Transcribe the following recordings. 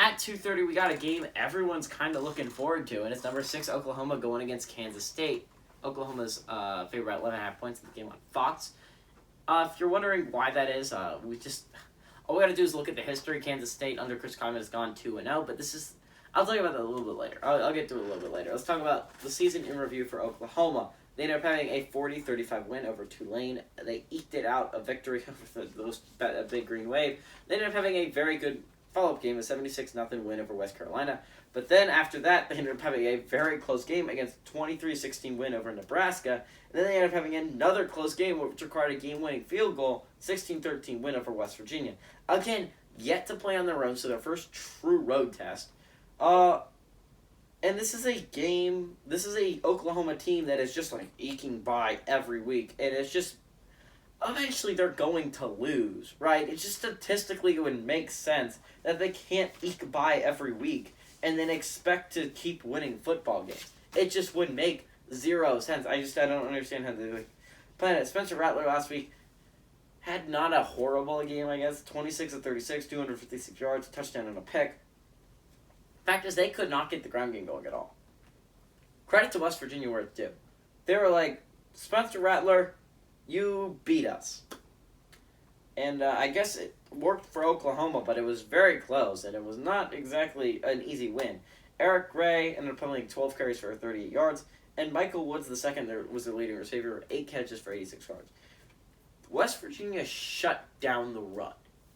At 2:30, we got a game everyone's kind of looking forward to, and it's number 6 Oklahoma going against Kansas State. Oklahoma's favored by 11.5 points in the game on Fox. If you're wondering why that is, all we got to do is look at the history. Kansas State under Chris Klieman has gone 2-0, but I'll tell you about that a little bit later. I'll get to it a little bit later. Let's talk about the season in review for Oklahoma. They ended up having a 40-35 win over Tulane. They eked it out a victory over a Big Green Wave. They ended up having a very good follow-up game, a 76-0 win over West Carolina. But then after that, they ended up having a very close game against 23-16 win over Nebraska. And then they ended up having another close game which required a game-winning field goal, 16-13 win over West Virginia. Again, yet to play on their own, so their first true road test. And this is a Oklahoma team that is just like eking by every week. And it's just, eventually they're going to lose, right? It's just statistically it would make sense that they can't eke by every week and then expect to keep winning football games. It just would make zero sense. I don't understand how they play it. Spencer Rattler last week had not a horrible game, I guess. 26 of 36, 256 yards, a touchdown and a pick. Fact is, they could not get the ground game going at all. Credit to West Virginia where it's due. They were like, Spencer Rattler, you beat us. And I guess it worked for Oklahoma, but it was very close, and it was not exactly an easy win. Eric Gray ended up playing 12 carries for 38 yards, and Michael Woods II was the leading receiver, 8 catches for 86 yards. West Virginia shut down the run,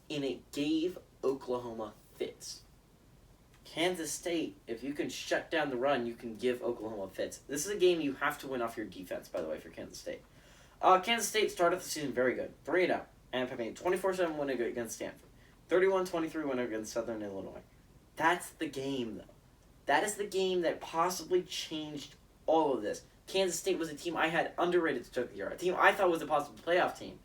and it gave Oklahoma fits. Kansas State, if you can shut down the run, you can give Oklahoma fits. This is a game you have to win off your defense, by the way, for Kansas State. Kansas State started the season very good, 3-0, and having a 24-7 win against Stanford, 31-23 win against Southern Illinois. That's the game, though. That is the game that possibly changed all of this. Kansas State was a team I had underrated to start the year, a team I thought was a possible playoff team.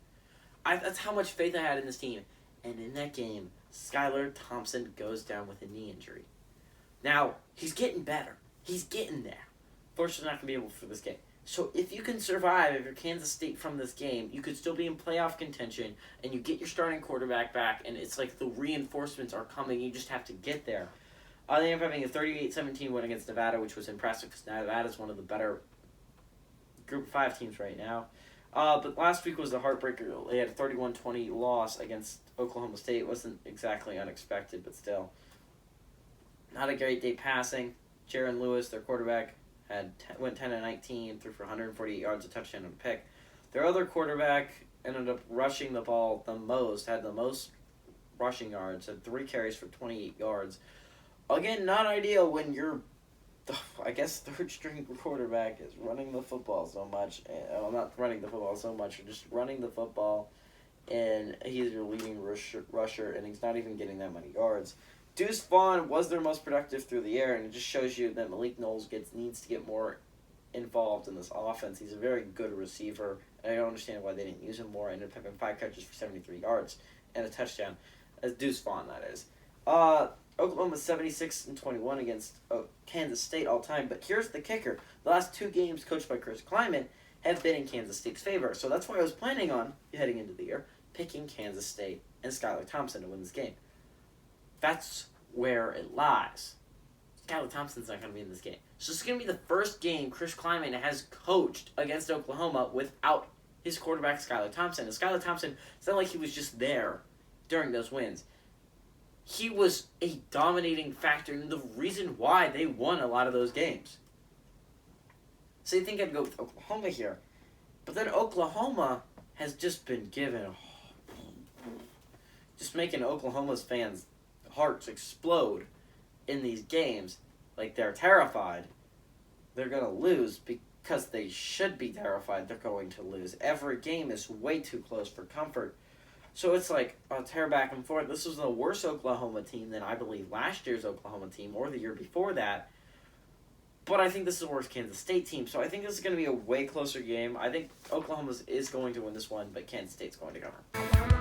That's how much faith I had in this team. And in that game, Skylar Thompson goes down with a knee injury. Now, he's getting better. He's getting there. Fortunately, not going to be able for this game. So if you can survive, if you're Kansas State from this game, you could still be in playoff contention, and you get your starting quarterback back, and it's like the reinforcements are coming. You just have to get there. They end up having a 38-17 win against Nevada, which was impressive because Nevada's one of the better Group of 5 teams right now. But last week was the heartbreaker. They had a 31-20 loss against Oklahoma State. It wasn't exactly unexpected, but still. Not a great day passing. Jaron Lewis, their quarterback, went 10-19, threw for 148 yards, a touchdown, and a pick. Their other quarterback ended up rushing the ball the most, had the most rushing yards, had 3 carries for 28 yards. Again, not ideal when your, I guess, third-string quarterback is running the football so much. Well, not running the football so much, just running the football, and he's your leading rusher, and he's not even getting that many yards. Deuce Vaughn was their most productive through the air, and it just shows you that Malik Knowles needs to get more involved in this offense. He's a very good receiver, and I don't understand why they didn't use him more. Ended up having 5 catches for 73 yards and a touchdown. As Deuce Vaughn, that is. Oklahoma 76-21 against Kansas State all time, but here's the kicker. The last 2 games coached by Chris Klieman have been in Kansas State's favor, so that's why I was planning on, heading into the year, picking Kansas State and Skylar Thompson to win this game. That's where it lies. Skylar Thompson's not going to be in this game. So this is going to be the first game Chris Klieman has coached against Oklahoma without his quarterback, Skylar Thompson. And Skylar Thompson, it's not like he was just there during those wins. He was a dominating factor in the reason why they won a lot of those games. So you think I'd go with Oklahoma here. But then Oklahoma has just been given, just making Oklahoma's fans' hearts explode in these games. Like they're terrified. They're going to lose because they should be terrified they're going to lose. Every game is way too close for comfort. So it's like a tear back and forth. This was the worse Oklahoma team than I believe last year's Oklahoma team or the year before that. But I think this is the worst Kansas State team. So I think this is going to be a way closer game. I think Oklahoma is going to win this one, but Kansas State's going to cover.